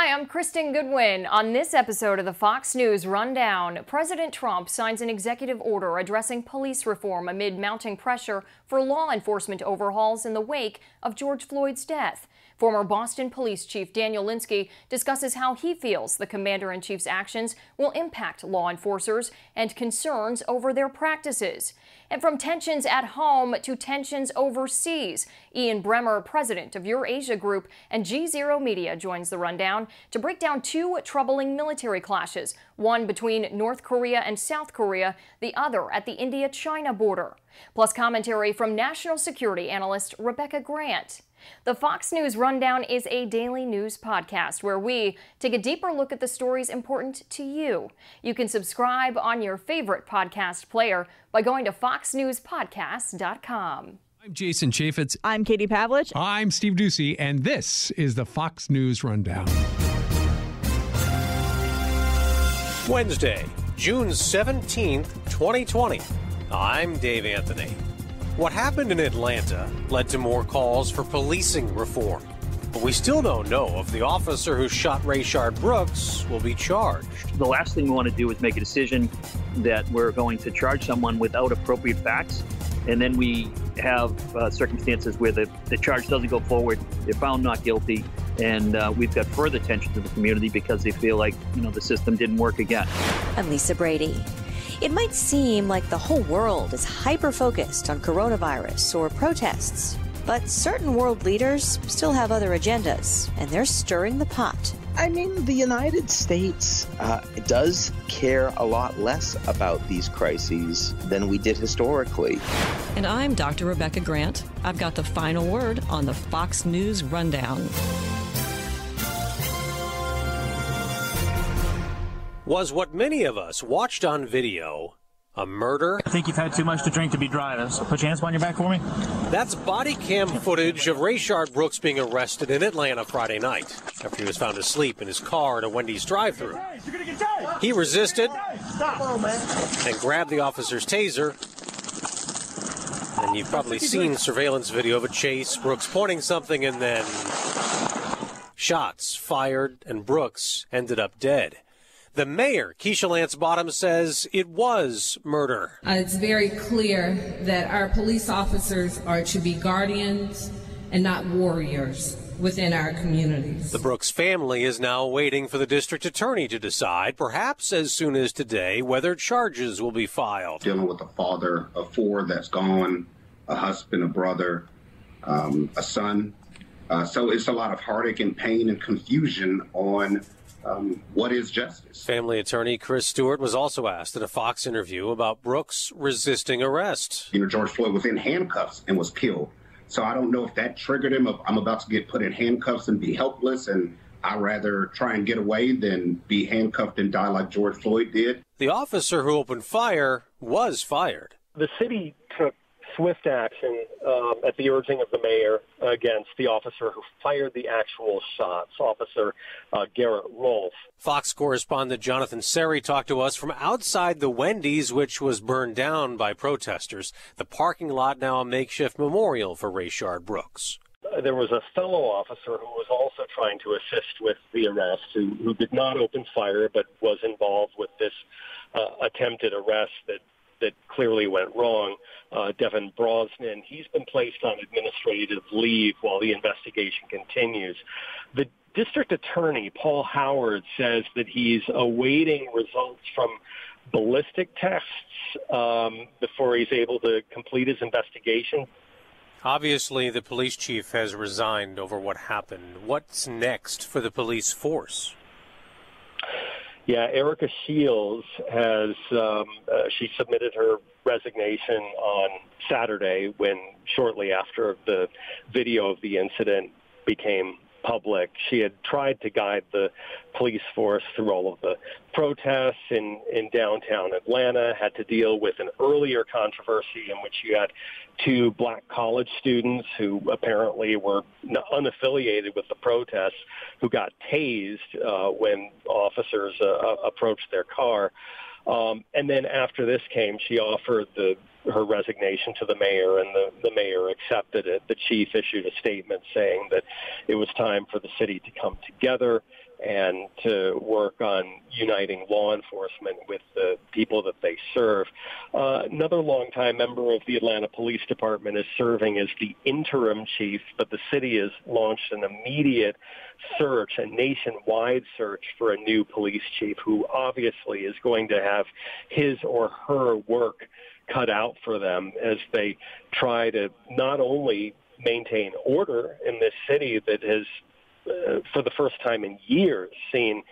Hi, I'm Kristen Goodwin. On this episode of the Fox News Rundown, President Trump signs an executive order addressing police reform amid mounting pressure for law enforcement overhauls in the wake of George Floyd's death. Former Boston Police Chief Daniel Linskey discusses how he feels the Commander-in-Chief's actions will impact law enforcers and concerns over their practices. And from tensions at home to tensions overseas, Ian Bremmer, president of Eurasia Group and GZERO Media, joins the rundown to break down two troubling military clashes, one between North Korea and South Korea, the other at the India-China border. Plus commentary from national security analyst Rebecca Grant. The Fox News Rundown is a daily news podcast where we take a deeper look at the stories important to you. You can subscribe on your favorite podcast player by going to foxnewspodcast.com. I'm Jason Chaffetz. I'm Katie Pavlich. I'm Steve Ducey, and this is the Fox News Rundown. Wednesday, June 17th, 2020. I'm Dave Anthony. What happened in Atlanta led to more calls for policing reform. But we still don't know if the officer who shot Rayshard Brooks will be charged. The last thing we want to do is make a decision that we're going to charge someone without appropriate facts. And then we have circumstances where the charge doesn't go forward, they're found not guilty, and we've got further tension to the community because they feel like, the system didn't work again. I'm Lisa Brady. It might seem like the whole world is hyper-focused on coronavirus or protests, but certain world leaders still have other agendas, and they're stirring the pot. I mean, the United States does care a lot less about these crises than we did historically. And I'm Dr. Rebecca Grant. I've got the final word on the Fox News Rundown. Was what many of us watched on video a murder? I think you've had too much to drink to be driving, so put your hands behind your back for me. That's body cam footage of Rayshard Brooks being arrested in Atlanta Friday night after he was found asleep in his car at a Wendy's drive-thru. He resisted and grabbed the officer's taser. And you've probably seen surveillance video of a chase, Brooks pointing something and then shots fired, and Brooks ended up dead. The mayor, Keisha Lance Bottoms, says it was murder. It's very clear that our police officers are to be guardians and not warriors within our communities. The Brooks family is now waiting for the district attorney to decide, perhaps as soon as today, whether charges will be filed. Dealing with a father of four that's gone, a husband, a brother, a son. So it's a lot of heartache and pain and confusion on what is justice. Family attorney Chris Stewart was also asked in a Fox interview about Brooks resisting arrest. George Floyd was in handcuffs and was killed. So I don't know if that triggered him. I'm about to get put in handcuffs and be helpless, and I'd rather try and get away than be handcuffed and die like George Floyd did. The officer who opened fire was fired. The city took swift action at the urging of the mayor against the officer who fired the actual shots, Officer Garrett Rolfe. Fox correspondent Jonathan Seri talked to us from outside the Wendy's, which was burned down by protesters. The parking lot now a makeshift memorial for Rayshard Brooks. There was a fellow officer who was also trying to assist with the arrest, who did not open fire but was involved with this attempted arrest that clearly went wrong. Devin Brosnan, he's been placed on administrative leave while the investigation continues. The district attorney, Paul Howard, says that he's awaiting results from ballistic tests before he's able to complete his investigation. Obviously, the police chief has resigned over what happened. What's next for the police force? Yeah, Erica Shields has, she submitted her resignation on Saturday when shortly after the video of the incident became public. She had tried to guide the police force through all of the protests in downtown Atlanta, had to deal with an earlier controversy in which you had two black college students who apparently were unaffiliated with the protests who got tased when officers approached their car. And then after this came, she offered her resignation to the mayor, and the mayor accepted it. The chief issued a statement saying that it was time for the city to come together and to work on uniting law enforcement with the people that they serve. Another longtime member of the Atlanta Police Department is serving as the interim chief, but the city has launched an immediate search, a nationwide search for a new police chief who obviously is going to have his or her work cut out for them as they try to not only maintain order in this city that has for the first time in years, seen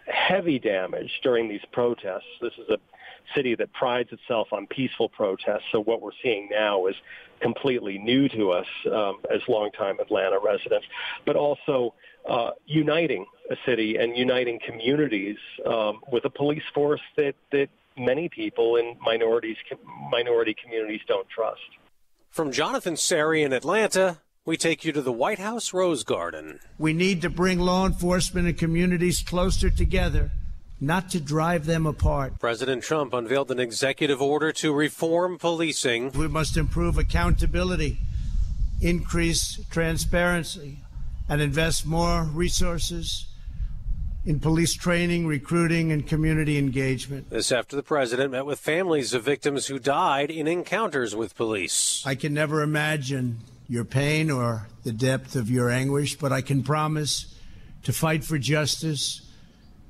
heavy damage during these protests. This is a city that prides itself on peaceful protests, so what we're seeing now is completely new to us as longtime Atlanta residents, but also uniting a city and uniting communities with a police force that many people in minority communities don't trust. From Jonathan Sari in Atlanta, we take you to the White House Rose Garden. We need to bring law enforcement and communities closer together, not to drive them apart. President Trump unveiled an executive order to reform policing. We must improve accountability, increase transparency, and invest more resources in police training, recruiting, and community engagement. This after the president met with families of victims who died in encounters with police. I can never imagine your pain or the depth of your anguish, but I can promise to fight for justice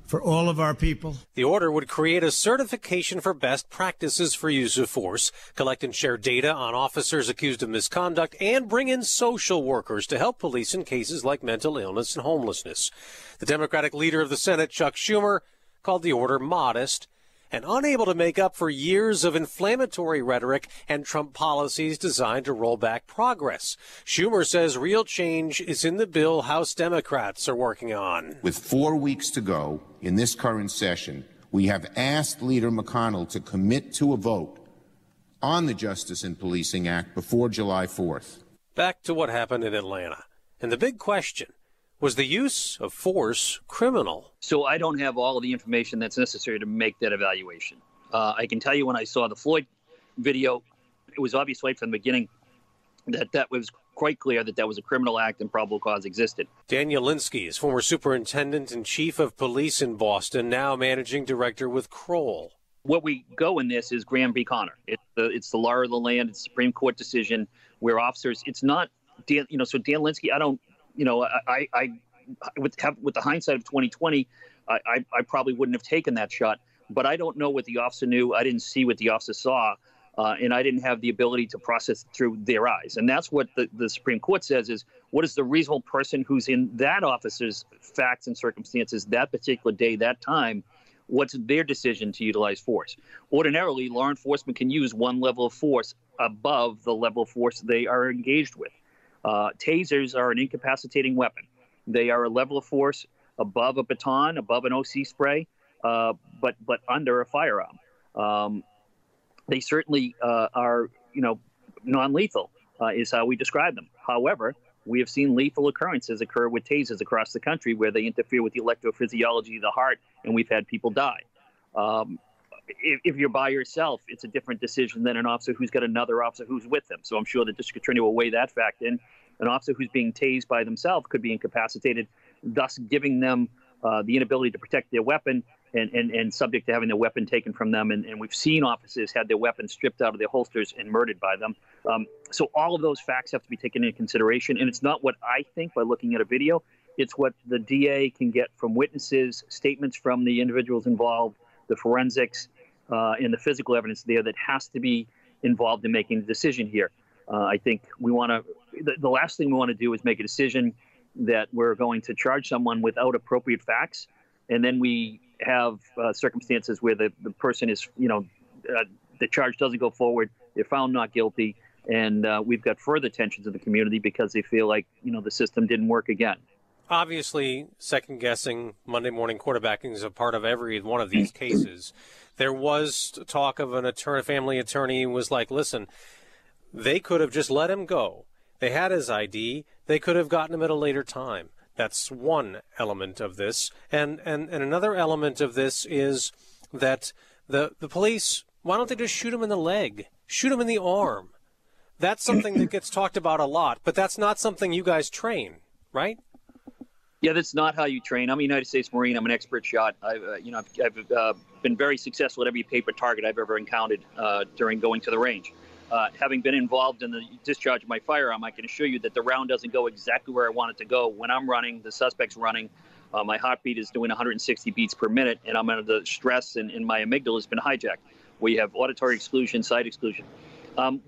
for all of our people. The order would create a certification for best practices for use of force, collect and share data on officers accused of misconduct, and bring in social workers to help police in cases like mental illness and homelessness. The Democratic leader of the Senate, Chuck Schumer, called the order modest and unable to make up for years of inflammatory rhetoric and Trump policies designed to roll back progress. Schumer says real change is in the bill House Democrats are working on. With 4 weeks to go in this current session, we have asked Leader McConnell to commit to a vote on the Justice and Policing Act before July 4th. Back to what happened in Atlanta. And the big question, was the use of force criminal? So I don't have all of the information that's necessary to make that evaluation. I can tell you when I saw the Floyd video, it was obvious right from the beginning that was quite clear that was a criminal act and probable cause existed. Daniel Linskey is former superintendent and chief of police in Boston, now managing director with Kroll. What we go in this is Graham v. Connor. It's the law of the land. It's a Supreme Court decision where officers. It's not Dan. So Dan Linskey. I don't. I with the hindsight of 2020, I probably wouldn't have taken that shot. But I don't know what the officer knew. I didn't see what the officer saw, and I didn't have the ability to process it through their eyes. And that's what the Supreme Court says is, what is the reasonable person who's in that officer's facts and circumstances that particular day, that time, what's their decision to utilize force? Ordinarily, law enforcement can use one level of force above the level of force they are engaged with. Tasers are an incapacitating weapon. They are a level of force above a baton, above an OC spray, but under a firearm. They certainly are, non-lethal is how we describe them. However, we have seen lethal occurrences occur with tasers across the country where they interfere with the electrophysiology of the heart, and we've had people die. If you're by yourself, it's a different decision than an officer who's got another officer who's with them. So I'm sure the district attorney will weigh that fact in. An officer who's being tased by themselves could be incapacitated, thus giving them the inability to protect their weapon and subject to having their weapon taken from them. And we've seen officers had their weapons stripped out of their holsters and murdered by them. So all of those facts have to be taken into consideration. And it's not what I think by looking at a video. It's what the DA can get from witnesses, statements from the individuals involved, the forensics, and the physical evidence there that has to be involved in making the decision here. I think we want to, the last thing we want to do is make a decision that we're going to charge someone without appropriate facts, and then we have circumstances where the person is, the charge doesn't go forward, they're found not guilty, and we've got further tensions in the community because they feel like, the system didn't work again. Obviously, second-guessing Monday morning quarterbacking is a part of every one of these cases. There was talk of a family attorney who was like, listen, they could have just let him go. They had his ID. They could have gotten him at a later time. That's one element of this. And another element of this is that the police, why don't they just shoot him in the leg? Shoot him in the arm. That's something that gets talked about a lot, but that's not something you guys train, right? Yeah, that's not how you train. I'm a United States Marine. I'm an expert shot. I've been very successful at every paper target I've ever encountered during going to the range. Having been involved in the discharge of my firearm, I can assure you that the round doesn't go exactly where I want it to go. When I'm running, the suspect's running, my heartbeat is doing 160 beats per minute, and I'm under the stress, and my amygdala has been hijacked. We have auditory exclusion, sight exclusion. So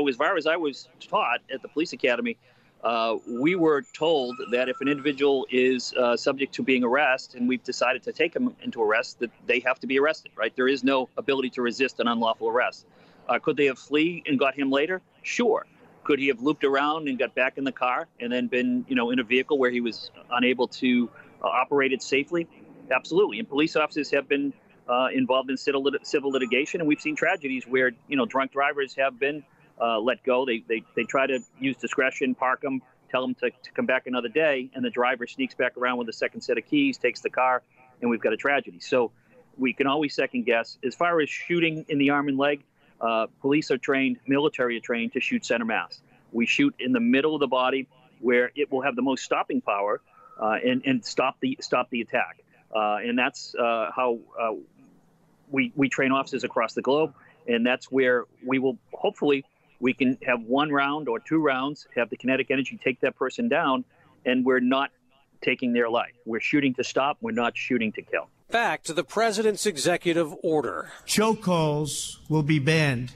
as far as I was taught at the police academy, we were told that if an individual is subject to being arrested and we've decided to take them into arrest, that they have to be arrested, right? There is no ability to resist an unlawful arrest. Could they have fled and got him later? Sure. Could he have looped around and got back in the car and then been, in a vehicle where he was unable to operate it safely? Absolutely. And police officers have been involved in civil litigation, and we've seen tragedies where, drunk drivers have been let go. They try to use discretion, park them, tell them to come back another day, and the driver sneaks back around with a second set of keys, takes the car, and we've got a tragedy. So we can always second guess. As far as shooting in the arm and leg, police are trained, military are trained to shoot center mass. We shoot in the middle of the body where it will have the most stopping power and stop the attack. And that's how we train officers across the globe, and that's where we will hopefully we can have one round or two rounds, have the kinetic energy take that person down, and we're not taking their life. We're shooting to stop. We're not shooting to kill. Back to the president's executive order. Chokeholds will be banned,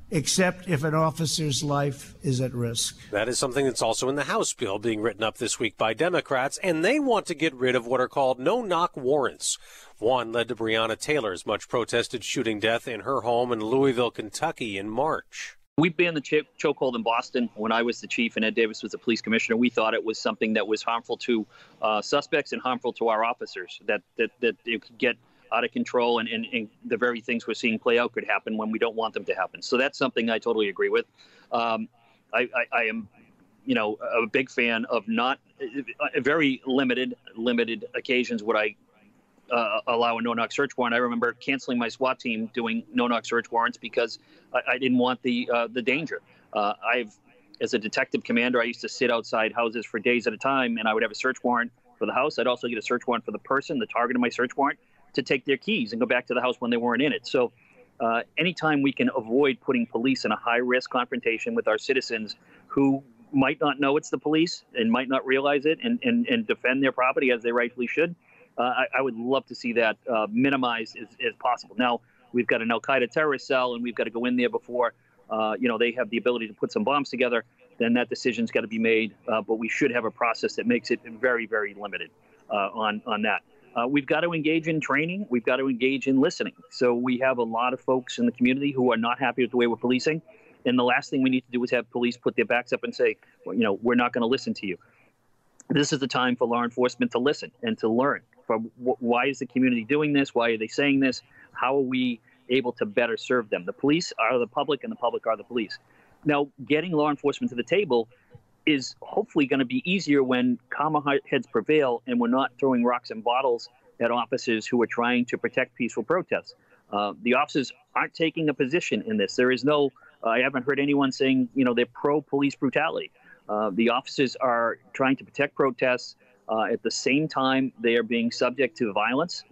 except if an officer's life is at risk. That is something that's also in the House bill being written up this week by Democrats, and they want to get rid of what are called no-knock warrants. One led to Breonna Taylor's much protested shooting death in her home in Louisville, Kentucky in March. We banned the chokehold in Boston when I was the chief and Ed Davis was the police commissioner. We thought it was something that was harmful to suspects and harmful to our officers, that it could get out of control, and the very things we're seeing play out could happen when we don't want them to happen. So that's something I totally agree with. I am, a big fan of not very limited occasions would I allow a no-knock search warrant. I remember canceling my SWAT team doing no-knock search warrants because I didn't want the danger. As a detective commander, I used to sit outside houses for days at a time, and I would have a search warrant for the house. I'd also get a search warrant for the person, the target of my search warrant, to take their keys and go back to the house when they weren't in it. So anytime we can avoid putting police in a high-risk confrontation with our citizens who might not know it's the police and might not realize it and defend their property as they rightfully should, I would love to see that minimized as possible. Now, we've got an al-Qaeda terrorist cell, and we've got to go in there before they have the ability to put some bombs together. Then that decision's got to be made. But we should have a process that makes it very, very limited on that. We've got to engage in training. We've got to engage in listening. So we have a lot of folks in the community who are not happy with the way we're policing. And the last thing we need to do is have police put their backs up and say, well, we're not going to listen to you. This is the time for law enforcement to listen and to learn. From why is the community doing this? Why are they saying this? How are we able to better serve them? The police are the public, and the public are the police. Now, getting law enforcement to the table is hopefully going to be easier when calmer heads prevail and we're not throwing rocks and bottles at officers who are trying to protect peaceful protests. The officers aren't taking a position in this. There is no, I haven't heard anyone saying, they're pro-police brutality. The officers are trying to protect protests. At the same time, they are being subject to violence.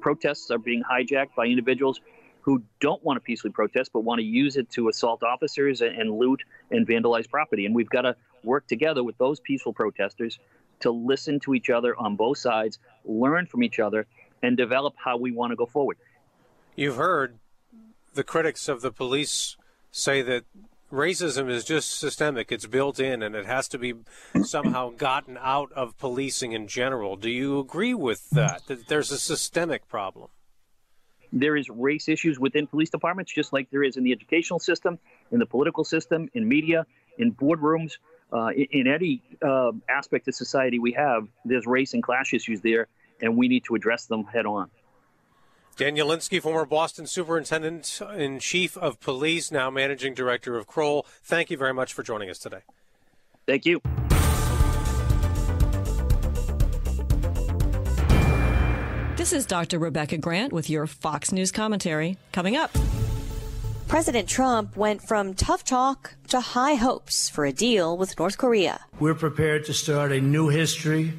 Protests are being hijacked by individuals who don't want to peacefully protest, but want to use it to assault officers and loot and vandalize property. And we've got to work together with those peaceful protesters to listen to each other on both sides, learn from each other, and develop how we want to go forward. You've heard the critics of the police say that racism is just systemic. It's built in, and it has to be somehow gotten out of policing in general. Do you agree with that there's a systemic problem? There is race issues within police departments, just like there is in the educational system, in the political system, in media, in boardrooms, in any aspect of society we have. There's race and class issues there, and we need to address them head on. Daniel Linskey, former Boston Superintendent-in-Chief of Police, now Managing Director of Kroll. Thank you very much for joining us today. Thank you. This is Dr. Rebecca Grant with your Fox News commentary. Coming up. President Trump went from tough talk to high hopes for a deal with North Korea. We're prepared to start a new history,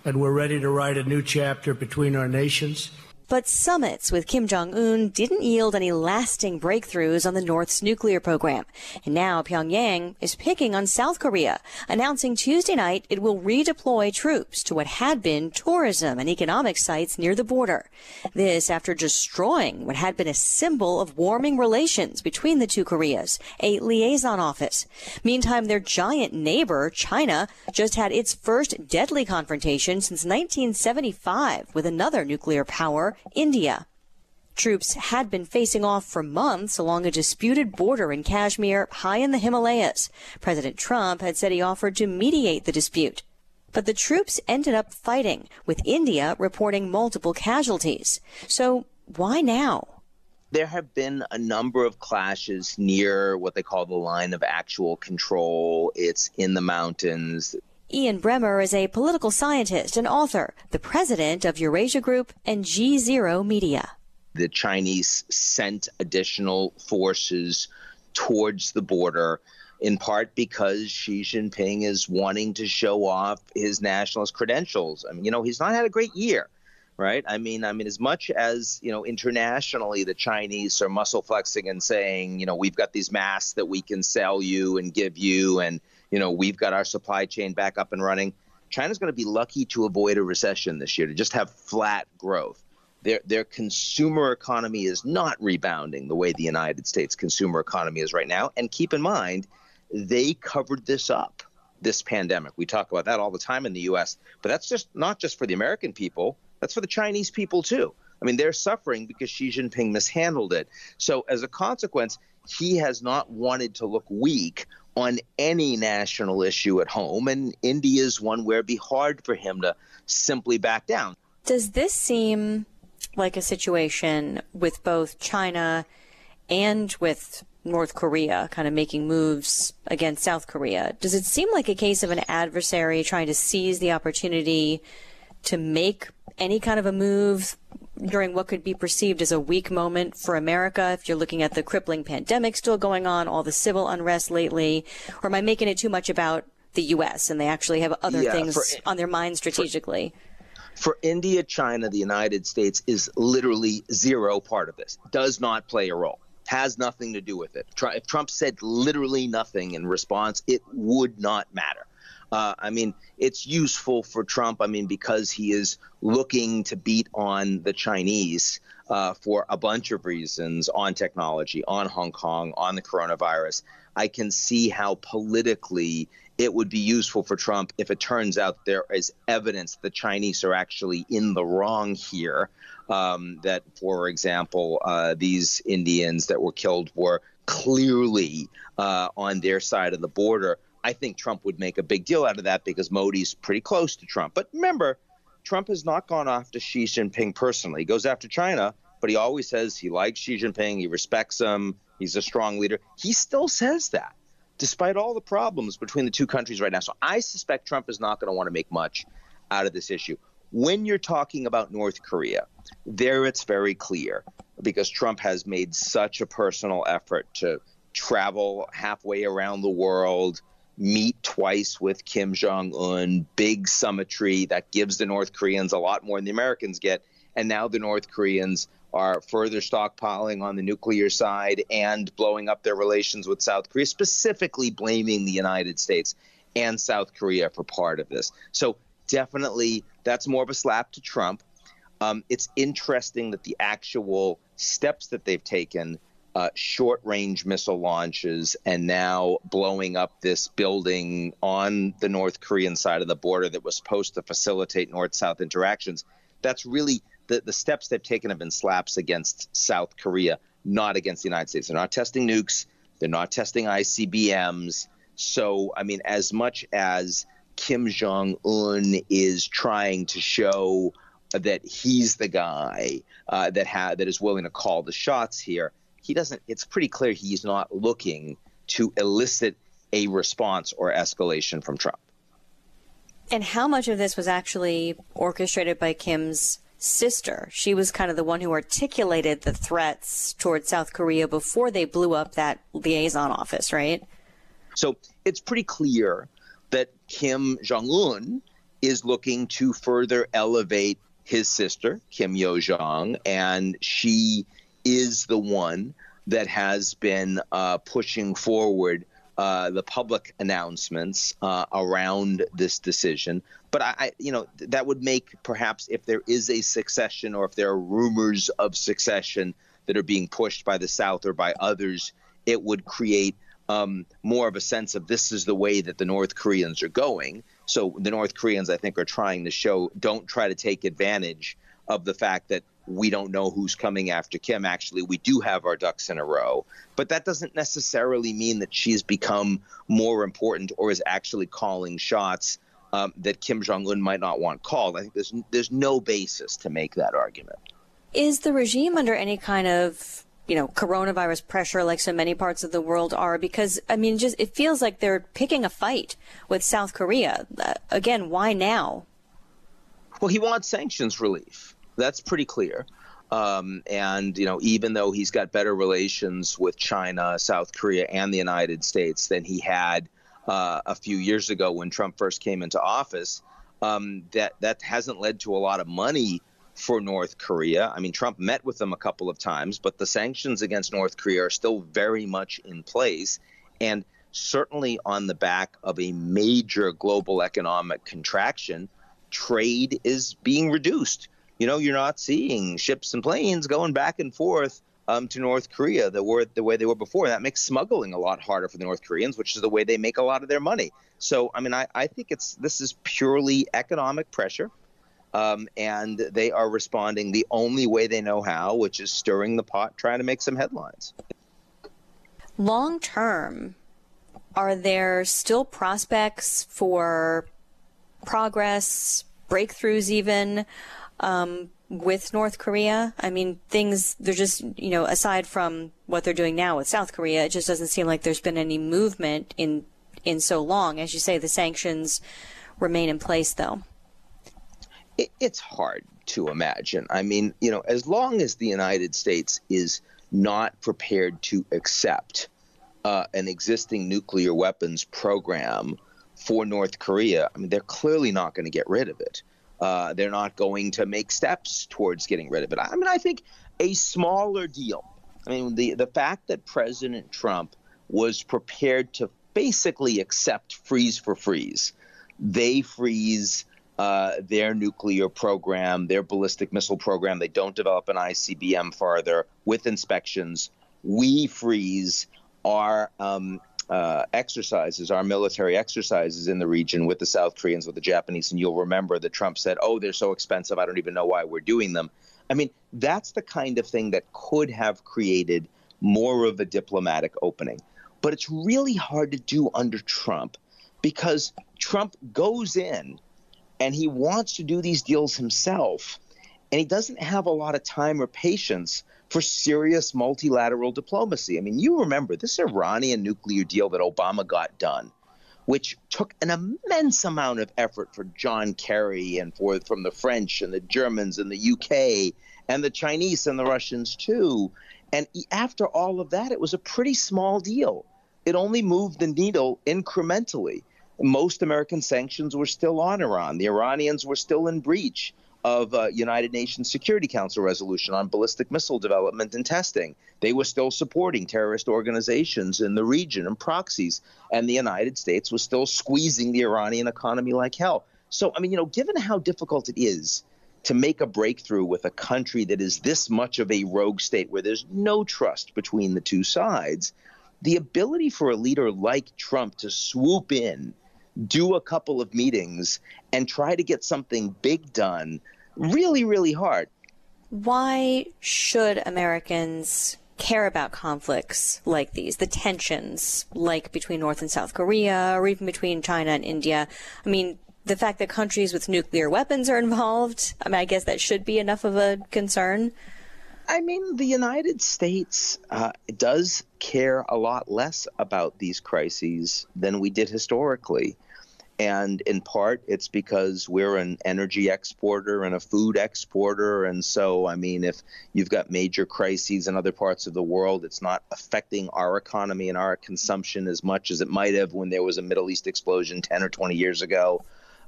and we're ready to write a new chapter between our nations. But summits with Kim Jong-un didn't yield any lasting breakthroughs on the North's nuclear program. And now Pyongyang is picking on South Korea, announcing Tuesday night it will redeploy troops to what had been tourism and economic sites near the border. This after destroying what had been a symbol of warming relations between the two Koreas, a liaison office. Meantime, their giant neighbor, China, just had its first deadly confrontation since 1975 with another nuclear power, India. Troops had been facing off for months along a disputed border in Kashmir, high in the Himalayas. President Trump had said he offered to mediate the dispute. But the troops ended up fighting, with India reporting multiple casualties. So why now? There have been a number of clashes near what they call the line of actual control. It's in the mountains. Ian Bremmer is a political scientist and author, the president of Eurasia Group and GZERO Media. The Chinese sent additional forces towards the border, in part because Xi Jinping is wanting to show off his nationalist credentials. I mean, he's not had a great year, right? I mean, as much as, internationally the Chinese are muscle flexing and saying, we've got these masks that we can sell you and give you, and we've got our supply chain back up and running. China's going to be lucky to avoid a recession this year, to just have flat growth. Their consumer economy is not rebounding the way the United States consumer economy is right now. And keep in mind, they covered this up, this pandemic. We talk about that all the time in the U.S., but that's just not just for the American people. That's for the Chinese people, too. I mean, they're suffering because Xi Jinping mishandled it. So as a consequence, he has not wanted to look weak on any national issue at home, and India is one where it'd be hard for him to simply back down. Does this seem like a situation with both China and with North Korea kind of making moves against South Korea? Does it seem like a case of an adversary trying to seize the opportunity to make any kind of a move during what could be perceived as a weak moment for America, if you're looking at the crippling pandemic still going on, all the civil unrest lately? Or am I making it too much about the U.S. and they actually have other things on their minds strategically? For India, China, the United States is literally zero part of this, does not play a role, has nothing to do with it. If Trump said literally nothing in response, it would not matter. It's useful for Trump, because he is looking to beat on the Chinese for a bunch of reasons, on technology, on Hong Kong, on the coronavirus. I can see how politically it would be useful for Trump if it turns out there is evidence the Chinese are actually in the wrong here, that, for example, these Indians that were killed were clearly on their side of the border. I think Trump would make a big deal out of that because Modi's pretty close to Trump. But remember, Trump has not gone after Xi Jinping personally. He goes after China, but he always says he likes Xi Jinping, he respects him, he's a strong leader. He still says that, despite all the problems between the two countries right now. So I suspect Trump is not going to want to make much out of this issue. When you're talking about North Korea, there it's very clear, because Trump has made such a personal effort to travel halfway around the world, meet twice with Kim Jong-un, big summitry that gives the North Koreans a lot more than the Americans get. And now the North Koreans are further stockpiling on the nuclear side and blowing up their relations with South Korea, specifically blaming the United States and South Korea for part of this. So definitely that's more of a slap to Trump. It's interesting that the actual steps that they've taken, short-range missile launches and now blowing up this building on the North Korean side of the border that was supposed to facilitate North-South interactions, that's really the steps they've taken have been slaps against South Korea, not against the United States. They're not testing nukes. They're not testing ICBMs. So, as much as Kim Jong-un is trying to show that he's the guy that is willing to call the shots here, it's pretty clear he's not looking to elicit a response or escalation from Trump. And how much of this was actually orchestrated by Kim's sister. She was kind of the one who articulated the threats towards South Korea before they blew up that liaison office, right? So it's pretty clear that Kim Jong-un is looking to further elevate his sister, Kim Yo-jong, and she is the one that has been pushing forward the public announcements around this decision. But that would make, perhaps, if there is a succession or if there are rumors of succession that are being pushed by the South or by others, it would create more of a sense of this is the way that the North Koreans are going. So the North Koreans, I think, are trying to show, don't try to take advantage of the fact that we don't know who's coming after Kim. Actually, we do have our ducks in a row. But that doesn't necessarily mean that she's become more important or is actually calling shots that Kim Jong-un might not want called. I think there's no basis to make that argument. Is the regime under any kind of, coronavirus pressure like so many parts of the world are? Because, it feels like they're picking a fight with South Korea. Again, why now? Well, he wants sanctions relief. That's pretty clear. And even though he's got better relations with China, South Korea, and the United States than he had a few years ago when Trump first came into office, that hasn't led to a lot of money for North Korea. I mean, Trump met with them a couple of times, but the sanctions against North Korea are still very much in place. And certainly on the back of a major global economic contraction, trade is being reduced. You're not seeing ships and planes going back and forth to North Korea the way they were before. That makes smuggling a lot harder for the North Koreans, which is the way they make a lot of their money. So, I think this is purely economic pressure, and they are responding the only way they know how, which is stirring the pot, trying to make some headlines. Long term, are there still prospects for progress, breakthroughs even, with North Korea? They're just, aside from what they're doing now with South Korea, it just doesn't seem like there's been any movement in so long. As you say, the sanctions remain in place, though. It's hard to imagine. As long as the United States is not prepared to accept an existing nuclear weapons program for North Korea, they're clearly not going to get rid of it. They're not going to make steps towards getting rid of it. I think a smaller deal. The fact that President Trump was prepared to basically accept freeze for freeze. They freeze their nuclear program, their ballistic missile program. They don't develop an ICBM farther with inspections. We freeze our exercises, our military exercises in the region with the South Koreans, with the Japanese. And you'll remember that Trump said, they're so expensive, I don't even know why we're doing them. That's the kind of thing that could have created more of a diplomatic opening. But it's really hard to do under Trump because Trump goes in and he wants to do these deals himself. And he doesn't have a lot of time or patience for serious multilateral diplomacy. You remember this Iranian nuclear deal that Obama got done, which took an immense amount of effort for John Kerry and from the French and the Germans and the UK and the Chinese and the Russians too. And after all of that, it was a pretty small deal. It only moved the needle incrementally. Most American sanctions were still on Iran. The Iranians were still in breach of United Nations Security Council resolution on ballistic missile development and testing. They were still supporting terrorist organizations in the region and proxies, and the United States was still squeezing the Iranian economy like hell. So, given how difficult it is to make a breakthrough with a country that is this much of a rogue state where there's no trust between the two sides, the ability for a leader like Trump to swoop in, do a couple of meetings, and try to get something big done, really, really hard. Why should Americans care about conflicts like these, the tensions like between North and South Korea or even between China and India? The fact that countries with nuclear weapons are involved, I guess that should be enough of a concern. The United States does care a lot less about these crises than we did historically. And in part, it's because we're an energy exporter and a food exporter. And so, I mean, if you've got major crises in other parts of the world, it's not affecting our economy and our consumption as much as it might have when there was a Middle East explosion 10 or 20 years ago.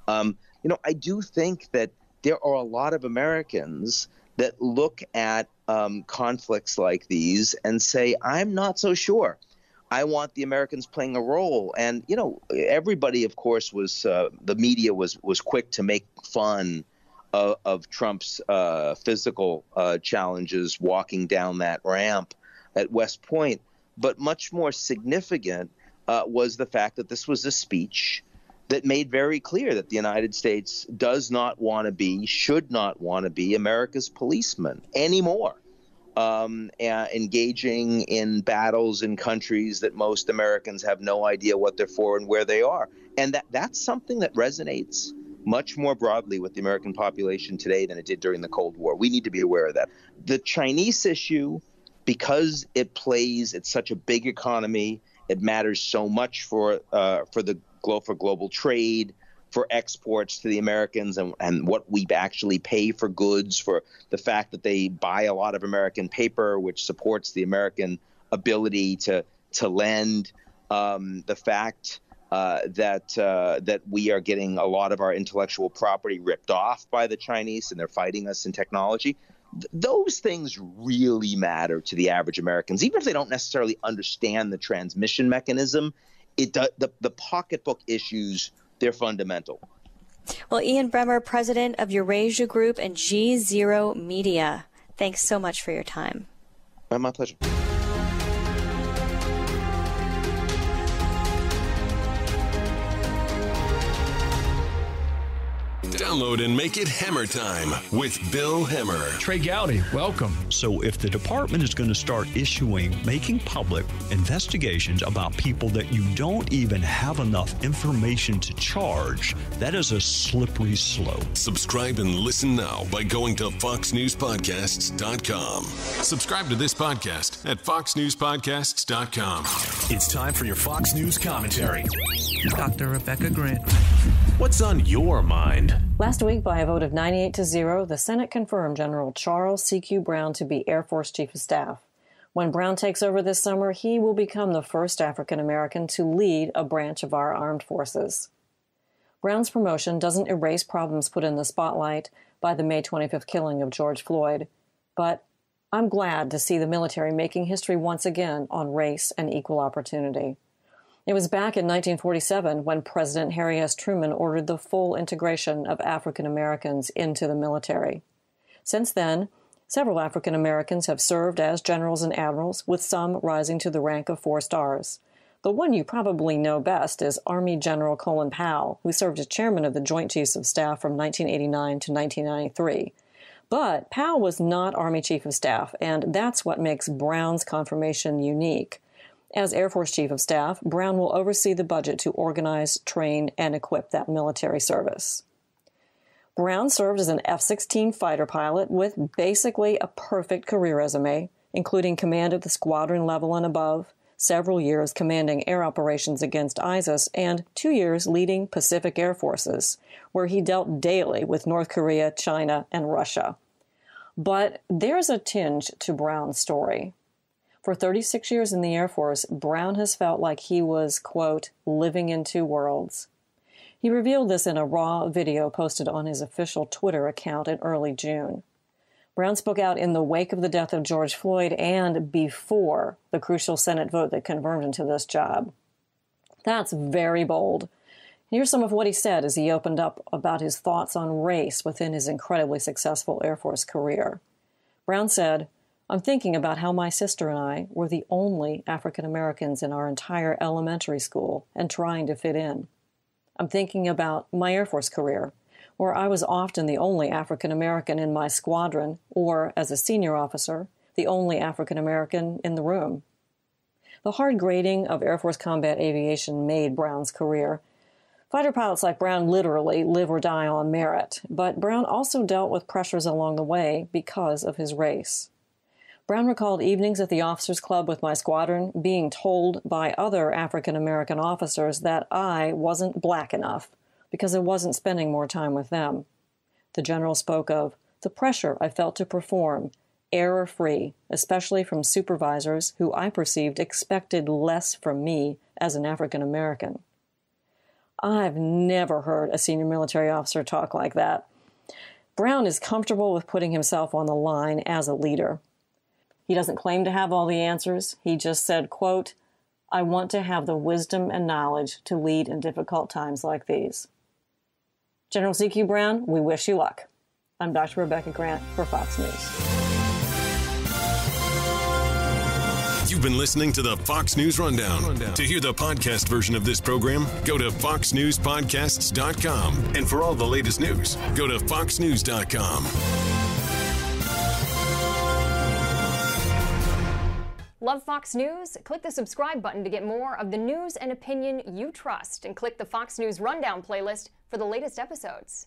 I do think that there are a lot of Americans that look at conflicts like these and say, I'm not so sure. I want the Americans playing a role. And, everybody, of course, the media was quick to make fun of Trump's physical challenges walking down that ramp at West Point. But much more significant was the fact that this was a speech that made very clear that the United States does not want to be, should not want to be America's policeman anymore. Engaging in battles in countries that most Americans have no idea what they're for and where they are. And that's something that resonates much more broadly with the American population today than it did during the Cold War. We need to be aware of that. The Chinese issue, because it's such a big economy, it matters so much for global trade, for exports to the Americans and what we actually pay for goods, for the fact that they buy a lot of American paper, which supports the American ability to lend, the fact that we are getting a lot of our intellectual property ripped off by the Chinese and they're fighting us in technology. Those things really matter to the average Americans, even if they don't necessarily understand the transmission mechanism. The pocketbook issues, they're fundamental. Well, Ian Bremmer, president of Eurasia Group and GZERO Media, thanks so much for your time. My pleasure. Download and make it Hammer Time with Bill Hammer. Trey Gowdy, welcome. So if the department is going to start making public investigations about people that you don't even have enough information to charge, that is a slippery slope. Subscribe and listen now by going to foxnewspodcasts.com. Subscribe to this podcast at foxnewspodcasts.com. It's time for your Fox News commentary. Dr. Rebecca Grant. What's on your mind? Last week, by a vote of 98-0, the Senate confirmed General Charles C.Q. Brown to be Air Force Chief of Staff. When Brown takes over this summer, he will become the first African American to lead a branch of our armed forces. Brown's promotion doesn't erase problems put in the spotlight by the May 25th killing of George Floyd, but I'm glad to see the military making history once again on race and equal opportunity. It was back in 1947 when President Harry S. Truman ordered the full integration of African Americans into the military. Since then, several African Americans have served as generals and admirals, with some rising to the rank of 4 stars. The one you probably know best is Army General Colin Powell, who served as chairman of the Joint Chiefs of Staff from 1989 to 1993. But Powell was not Army Chief of Staff, and that's what makes Brown's confirmation unique. As Air Force Chief of Staff, Brown will oversee the budget to organize, train, and equip that military service. Brown served as an F-16 fighter pilot with basically a perfect career resume, including command at the squadron level and above, several years commanding air operations against ISIS, and 2 years leading Pacific Air Forces, where he dealt daily with North Korea, China, and Russia. But there's a tinge to Brown's story. For 36 years in the Air Force, Brown has felt like he was, quote, living in 2 worlds. He revealed this in a raw video posted on his official Twitter account in early June. Brown spoke out in the wake of the death of George Floyd and before the crucial Senate vote that confirmed him to this job. That's very bold. Here's some of what he said as he opened up about his thoughts on race within his incredibly successful Air Force career. Brown said, "I'm thinking about how my sister and I were the only African Americans in our entire elementary school and trying to fit in. I'm thinking about my Air Force career, where I was often the only African American in my squadron, or, as a senior officer, the only African American in the room." The hard grading of Air Force combat aviation made Brown's career. Fighter pilots like Brown literally live or die on merit, but Brown also dealt with pressures along the way because of his race. Brown recalled evenings at the officers' club with my squadron being told by other African American officers that I wasn't black enough because I wasn't spending more time with them. The general spoke of the pressure I felt to perform, error-free, especially from supervisors who I perceived expected less from me as an African American. I've never heard a senior military officer talk like that. Brown is comfortable with putting himself on the line as a leader. He doesn't claim to have all the answers. He just said, quote, "I want to have the wisdom and knowledge to lead in difficult times like these." General CQ Brown, we wish you luck. I'm Dr. Rebecca Grant for Fox News. You've been listening to the Fox News Rundown. To hear the podcast version of this program, go to foxnewspodcasts.com. And for all the latest news, go to foxnews.com. Love Fox News? Click the subscribe button to get more of the news and opinion you trust, and click the Fox News Rundown playlist for the latest episodes.